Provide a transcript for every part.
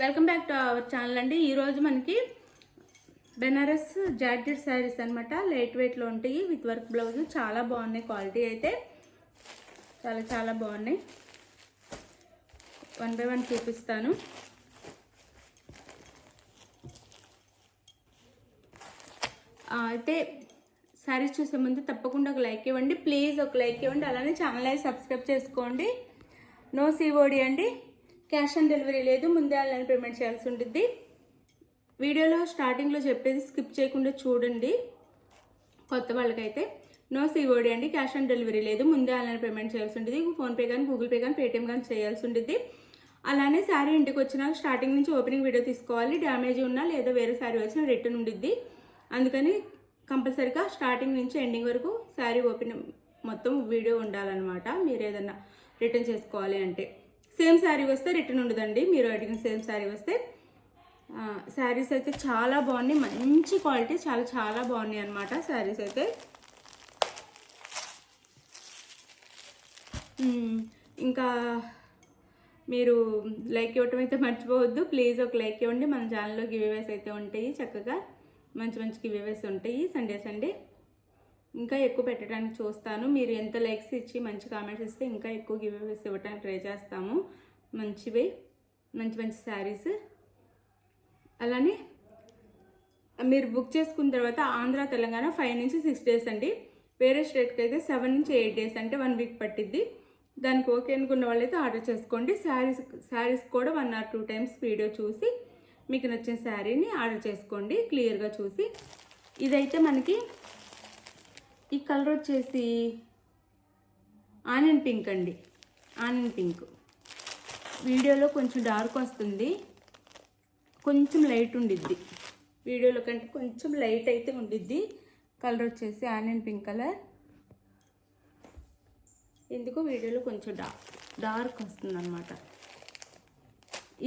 Welcome back to our channel అండి. ఈరోజు మనకి బెనారస్ జార్జెట్ శారీస్ అనమాట. లైట్ వెయిట్లో ఉంటాయి విత్ వర్క్ బ్లౌజ్. చాలా బాగున్నాయి, క్వాలిటీ అయితే చాలా బాగున్నాయి. 1 by 1 చూపిస్తాను. అయితే శారీస్ చూసే ముందు తప్పకుండా ఒక లైక్ ఇవ్వండి ప్లీజ్, ఒక లైక్ ఇవ్వండి. అలానే ఛానల్ అయితే సబ్స్క్రైబ్ చేసుకోండి. నో సిఓడి అండి, క్యాష్ ఆన్ డెలివరీ లేదు, ముందే ఆన్లైన్ పేమెంట్ చేయాల్సి ఉంటుంది. వీడియోలో స్టార్టింగ్లో చెప్పేది స్కిప్ చేయకుండా చూడండి. కొత్త వాళ్ళకైతే నో సిఓడి అండి, క్యాష్ ఆన్ డెలివరీ లేదు, ముందే ఆన్లైన్ పేమెంట్ చేయాల్సి ఉంటుంది. ఫోన్పే కానీ గూగుల్ పే కానీ పేటిఎం కానీ చేయాల్సి ఉంటుంది. అలానే శారీ ఇంటికి వచ్చినా స్టార్టింగ్ నుంచి ఓపెనింగ్ వీడియో తీసుకోవాలి. డ్యామేజ్ ఉన్నా లేదా వేరే శారీ వచ్చినా రిటర్న్ ఉండిద్ది. అందుకని కంపల్సరీగా స్టార్టింగ్ నుంచి ఎండింగ్ వరకు శారీ ఓపెన్ మొత్తం వీడియో ఉండాలన్నమాట. మీరు ఏదన్నా రిటర్న్ చేసుకోవాలి అంటే సేమ్ శారీ వస్తే రిటర్న్ ఉండదండి. మీరు అడిగిన సేమ్ శారీ వస్తే. శారీస్ అయితే చాలా బాగున్నాయి, మంచి క్వాలిటీ, చాలా బాగున్నాయి అన్నమాట శారీస్ అయితే. ఇంకా మీరు లైక్ ఇవ్వటం అయితే మర్చిపోవద్దు ప్లీజ్, ఒక లైక్ ఇవ్వండి. మన ఛానల్లో గివ్అవేస్ అయితే ఉంటాయి, చక్కగా మంచి గివ్అవేస్ ఉంటాయి సండే. ఇంకా ఎక్కువ పెట్టడానికి చూస్తాను. మీరు ఎంత లైక్స్ ఇచ్చి మంచి కామెంట్స్ ఇస్తే ఇంకా ఎక్కువ గివ్అవేస్ ఇవ్వడానికి ట్రై చేస్తాము. మంచివి మంచి శారీస్. అలానే మీరు బుక్ చేసుకున్న తర్వాత ఆంధ్ర తెలంగాణ 5 నుంచి 6 డేస్ అండి. వేరే స్టేట్కి అయితే 7 నుంచి 8 డేస్, అంటే 1 వీక్ పట్టిద్ది. దానికి ఓకే అనుకున్న వాళ్ళైతే ఆర్డర్ చేసుకోండి. శారీస్ కూడా 1 or 2 టైమ్స్ వీడియో చూసి మీకు నచ్చిన శారీని ఆర్డర్ చేసుకోండి క్లియర్గా చూసి. ఇదైతే మనకి ఈ కలర్ వచ్చేసి ఆనియన్ పింక్ అండి. ఆనియన్ పింక్ వీడియోలో కొంచెం డార్క్ వస్తుంది, కొంచెం లైట్ ఉండిద్ది. వీడియోలో కంటే కొంచెం లైట్ అయితే ఉండిద్ది. కలర్ వచ్చేసి ఆనియన్ పింక్ కలర్. ఎందుకో వీడియోలో కొంచెం డార్క్ వస్తుంది అనమాట.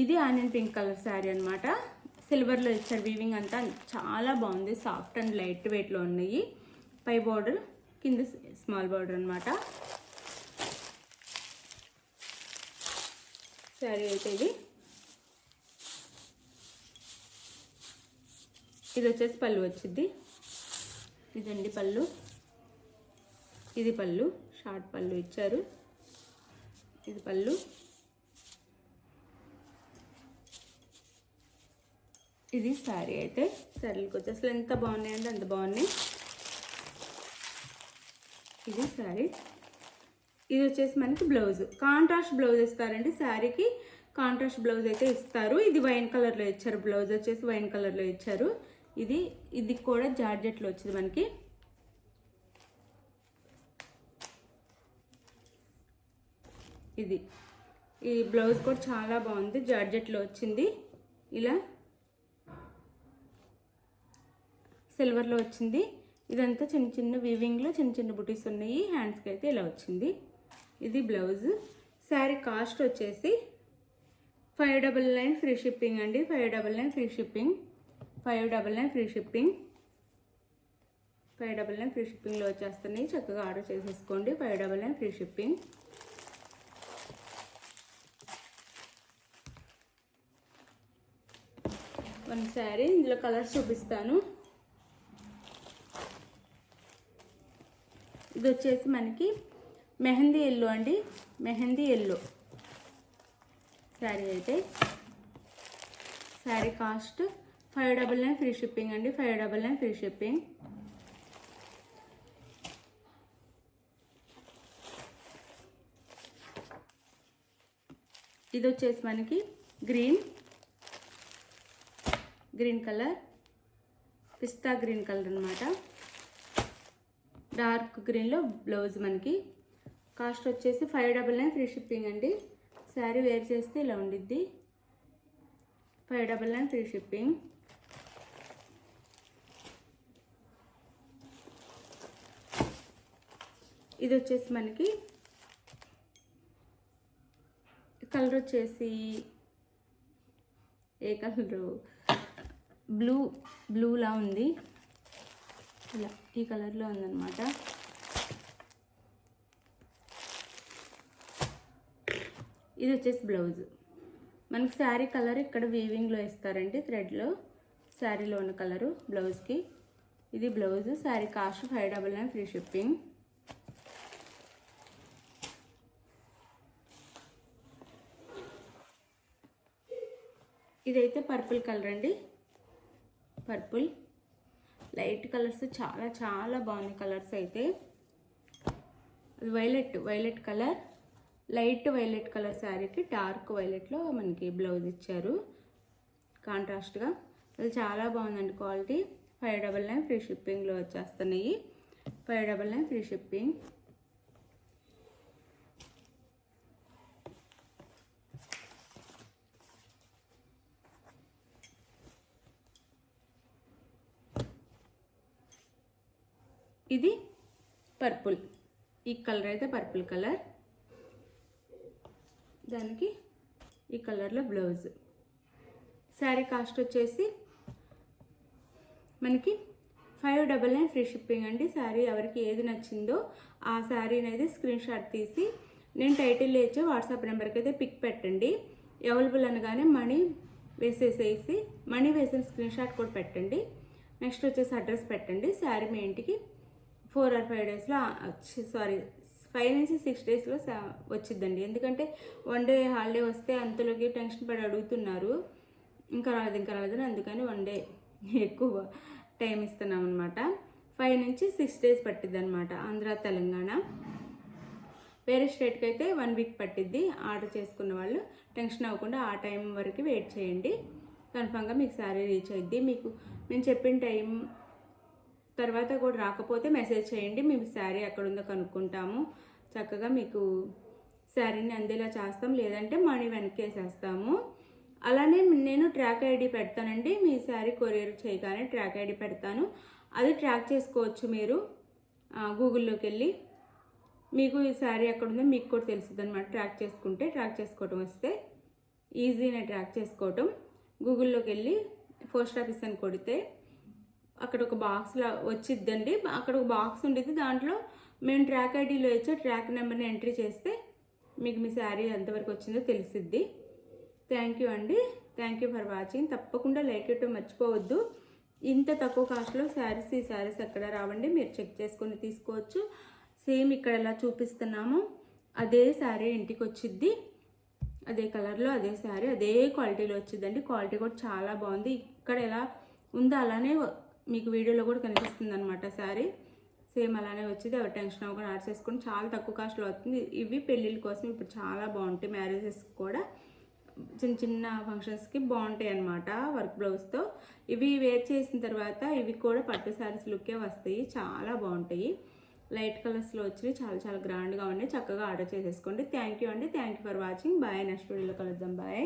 ఇది ఆనియన్ పింక్ కలర్ శారీ అనమాట. సిల్వర్లో ఇచ్చారు, వీవింగ్ అంతా చాలా బాగుంది. సాఫ్ట్ అండ్ లైట్ వెయిట్లో ఉన్నాయి. పై బార్డర్, కింద స్మాల్ బార్డర్ అనమాట శారీ అయితే. ఇది వచ్చేసి పళ్ళు వచ్చింది. ఇదండి పళ్ళు. ఇది పళ్ళు, షార్ట్ పళ్ళు ఇచ్చారు. ఇది పళ్ళు. ఇది శారీ అయితే. శారీలకు వచ్చేసి ఎంత బాగున్నాయంటే అంత బాగున్నాయి. ఇది శారీ. ఇది వచ్చేసి మనకి బ్లౌజ్, కాంట్రాస్ట్ బ్లౌజ్ ఇస్తారండి. శారీకి కాంట్రాస్ట్ బ్లౌజ్ అయితే ఇస్తారు. ఇది వైన్ కలర్లో ఇచ్చారు, బ్లౌజ్ వచ్చేసి వైన్ కలర్లో ఇచ్చారు. ఇది కూడా జార్జెట్లో వచ్చింది మనకి. ఈ బ్లౌజ్ కూడా చాలా బాగుంది, జార్జెట్లో వచ్చింది. ఇలా సిల్వర్లో వచ్చింది. ఇదంతా చిన్న వీవింగ్లో చిన్న బుటీస్ ఉన్నాయి. హ్యాండ్స్కి అయితే ఇలా వచ్చింది. ఇది బ్లౌజ్. శారీ కాస్ట్ వచ్చేసి 599 ఫ్రీ షిప్పింగ్ అండి. 599 free shipping. 599 free shipping. 599 free షిప్పింగ్లో వచ్చేస్తున్నాయి. చక్కగా ఆర్డర్ చేసేసుకోండి. 599 ఫ్రీ షిప్పింగ్. వన్ శారీ, ఇందులో కలర్స్ చూపిస్తాను. ఇది వచ్చేసి మనకి మెహందీ ఎల్లో అండి. మెహందీ ఎల్లో శారీ అయితే. శారీ కాస్ట్ 599 ఫ్రీ షిప్పింగ్ అండి. 599 ఫ్రీ షిప్పింగ్. ఇది వచ్చేసి మనకి గ్రీన్ కలర్, పిస్తా గ్రీన్ కలర్ అనమాట. డార్క్ గ్రీన్లో బ్లౌజ్ మనకి. కాస్ట్ వచ్చేసి 599 ఫ్రీ షిప్పింగ్ అండి. శారీ వేర్ చేస్తే ఇలా ఉండిద్ది. 599 ఫ్రీ షిప్పింగ్. ఇది వచ్చేసి మనకి కలర్ వచ్చేసి ఏ కలరు, బ్లూలా ఉంది. ఇలా ఈ కలర్లో ఉందన్నమాట. ఇది వచ్చేసి బ్లౌజ్. మనకి శారీ కలర్ ఇక్కడ వీవింగ్లో ఇస్తారండి, థ్రెడ్లో శారీలో ఉన్న కలరు బ్లౌజ్కి. ఇది blouse. Sari cost 599 free shipping. ఇదైతే పర్పుల్ కలర్ అండి, పర్పుల్ లైట్ కలర్స్ చాలా చాలా బాగున్నాయి కలర్స్ అయితే. Violet colour, light violet colour శారీకి డార్క్ వైలెట్లో మనకి బ్లౌజ్ ఇచ్చారు కాంట్రాస్ట్గా. అది చాలా బాగుందండి క్వాలిటీ. 599 ఫ్రీ షిప్పింగ్లో వచ్చేస్తున్నాయి. 599 ఫ్రీ షిప్పింగ్. ఇది పర్పుల్, ఈ కలర్ అయితే పర్పుల్ కలర్, దానికి ఈ కలర్లో బ్లౌజ్. శారీ కాస్ట్ వచ్చేసి మనకి 599 ఫ్రీ షిప్పింగ్ అండి. శారీ ఎవరికి ఏది నచ్చిందో ఆ శారీని అయితే స్క్రీన్ షాట్ తీసి నేను టైటిల్లో ఇచ్చే వాట్సాప్ నెంబర్కి అయితే పిక్ పెట్టండి. అవైలబుల్ అనగానే మనీ వేసేసేసి మనీ వేసిన స్క్రీన్ షాట్ కూడా పెట్టండి. నెక్స్ట్ వచ్చేసి అడ్రస్ పెట్టండి. శారీ మీ ఇంటికి 4 or 5 డేస్లో 5 నుంచి 6 డేస్లో వచ్చిద్దండి. ఎందుకంటే 1 డే హాలిడే వస్తే అంతలోకి టెన్షన్ పడి అడుగుతున్నారు, ఇంకా రాలేదని. అందుకని 1 డే ఎక్కువ టైం ఇస్తున్నాం అనమాట. 5 నుంచి 6 డేస్ పట్టిద్ది అనమాట. ఆంధ్ర, తెలంగాణ, వేరే స్టేట్కి అయితే 1 వీక్ పట్టిద్ది. ఆర్డర్ చేసుకున్న వాళ్ళు టెన్షన్ అవ్వకుండా ఆ టైం వరకు వెయిట్ చేయండి. కన్ఫామ్గా మీకు శారీ రీచ్ అయ్యిద్ది. మీకు నేను చెప్పిన టైం తర్వాత కూడా రాకపోతే మెసేజ్ చేయండి, మేము శారీ ఎక్కడ ఉందో కనుక్కుంటాము. చక్కగా మీకు శారీని అందేలా చేస్తాం, లేదంటే మనీ వెనక్కి వేసేస్తాము. అలానే నేను ట్రాక్ ఐడి పెడతానండి. మీ శారీ కొరియర్ చేయగానే ట్రాక్ ఐడి పెడతాను. అది ట్రాక్ చేసుకోవచ్చు మీరు గూగుల్లోకి వెళ్ళి. మీకు ఈ శారీ ఎక్కడుందో మీకు కూడా తెలుస్తుంది అనమాట. ట్రాక్ చేసుకోవటం వస్తే ఈజీనే ట్రాక్ చేసుకోవటం. గూగుల్లోకి వెళ్ళి పోస్ట్ ఆఫీస్ అని కొడితే అక్కడ ఒక బాక్స్లో వచ్చిద్దండి. అక్కడ ఒక బాక్స్ ఉండేది, దాంట్లో మేము ట్రాక్ ఐడిలో ఇచ్చే ట్రాక్ నెంబర్ని ఎంట్రీ చేస్తే మీకు మీ శారీ ఎంతవరకు వచ్చిందో తెలిసిద్ది. థ్యాంక్ యూ అండి. Thank you for watching. తప్పకుండా లైక్ ఇవ్వటం మర్చిపోవద్దు. ఇంత తక్కువ కాస్ట్లో ఈ శారీస్ ఎక్కడ రావండి, మీరు చెక్ చేసుకొని తీసుకోవచ్చు. సేమ్ ఇక్కడ ఎలా చూపిస్తున్నామో అదే శారీ ఇంటికి వచ్చిద్ది. అదే కలర్లో అదే శారీ అదే క్వాలిటీలో వచ్చిందండి. క్వాలిటీ కూడా చాలా బాగుంది. ఇక్కడ ఎలా ఉందో అలానే మీకు వీడియోలో కూడా కనిపిస్తుంది అనమాట. శారీ సేమ్ అలానే వచ్చింది. ఎవరు టెన్షన్ అవ్వకుండా ఆర్డర్ చేసుకొని చాలా తక్కువ కాస్ట్లో అవుతుంది. ఇవి పెళ్ళిళ్ళ కోసం ఇప్పుడు చాలా బాగుంటాయి. మ్యారేజెస్ కూడా చిన్న చిన్న ఫంక్షన్స్కి బాగుంటాయి అన్నమాట. వర్క్ బ్లౌజ్తో ఇవి వేర్ చేసిన తర్వాత ఇవి కూడా పట్టు శారీస్ లుక్కే వస్తాయి. చాలా బాగుంటాయి. లైట్ కలర్స్లో వచ్చినాయి. చాలా చాలా గ్రాండ్గా ఉన్నాయి. చక్కగా ఆర్డర్ చేసేసుకోండి. థ్యాంక్ యూ అండి. Thank you for watching. Bye. Next వీడియోలో కలుద్దాం. బాయ్.